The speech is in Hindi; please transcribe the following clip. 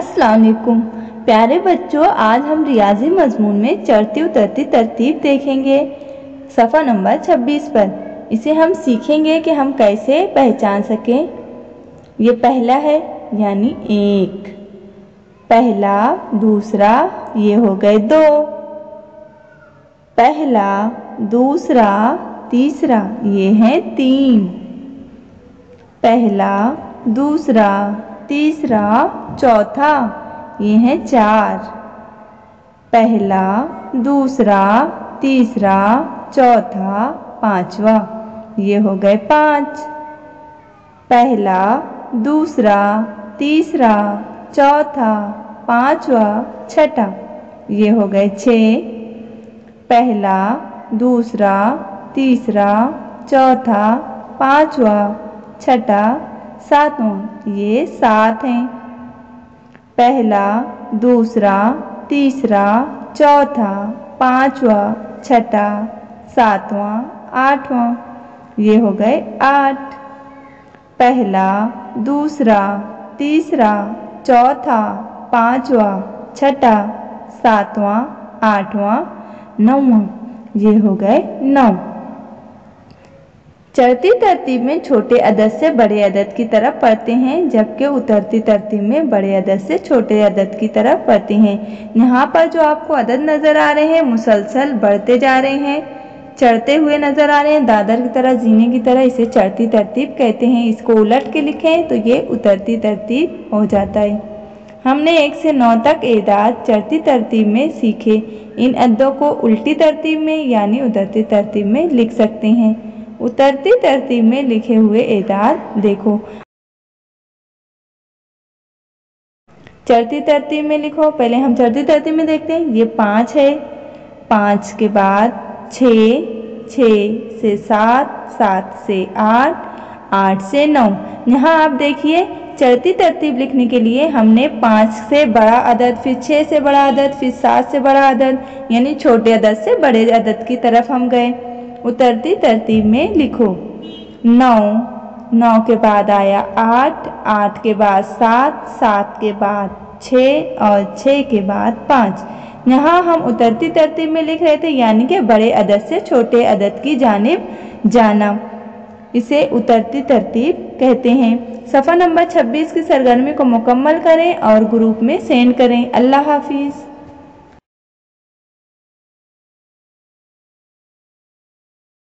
अस्सलाम वालेकुम प्यारे बच्चों, आज हम रियाजी मजमून में चढ़ती उतरती तरतीब देखेंगे सफ़ा नंबर 26 पर। इसे हम सीखेंगे कि हम कैसे पहचान सकें। ये पहला है यानी एक, पहला, दूसरा, ये हो गए दो, पहला, दूसरा, तीसरा, ये है तीन, पहला, दूसरा, तीसरा, चौथा, ये है चार, पहला, दूसरा, तीसरा, चौथा, पांचवा, ये हो गए पांच, पहला, दूसरा, तीसरा, चौथा, पांचवा, छठा, ये हो गए छः, पहला, दूसरा, तीसरा, चौथा, पांचवा, छठा, सातवां, ये सात हैं, पहला, दूसरा, तीसरा, चौथा, पांचवा, छठा, सातवां, आठवां, ये हो गए आठ, पहला, दूसरा, तीसरा, चौथा, पांचवा, छठा, सातवां, आठवां, नौवां, ये हो गए नौ। चढ़ती तरतीब में छोटे अदद से बड़े अदद की तरफ पढ़ते हैं, जबकि उतरती तरतीब में बड़े अदद से छोटे अदद की तरफ पढ़ते हैं। यहाँ पर जो आपको अदद नज़र आ रहे हैं मुसलसल बढ़ते जा रहे हैं, चढ़ते हुए नज़र आ रहे हैं, दादर की तरह, जीने की तरह, इसे चढ़ती तरतीब कहते हैं। इसको उलट के लिखें तो ये उतरती तरतीब हो जाता है। हमने 1 से 9 तक एदाद चढ़ती तरतीब में सीखे। इन अद्दों को उल्टी तरतीब में यानी उतरती तरतीब में लिख सकते हैं। उतरती तरतीब में लिखे हुए एदाद देखो। चढ़ती तरतीब में लिखो। पहले हम चढ़ती तरतीब में देखते हैं। ये 5 है, 5 के बाद 6, 6 से 7, 7 से 8, 8 से 9। यहाँ आप देखिए चढ़ती तरतीब लिखने के लिए हमने 5 से बड़ा अदद, फिर 6 से बड़ा अदद, फिर 7 से बड़ा अदद, यानी छोटे अदद से बड़े अदद की तरफ हम गए। उतरती तरतीब में लिखो 9, 9 के बाद आया 8, 8 के बाद 7, 7 के बाद 6 और 6 के बाद 5। यहाँ हम उतरती तरतीब में लिख रहे थे, यानी कि बड़े अदद से छोटे अदद की जानिब जाना, इसे उतरती तरतीब कहते हैं। सफ़ा नंबर 26 की सरगर्मी को मुकम्मल करें और ग्रुप में सेंड करें। अल्लाह हाफिज़।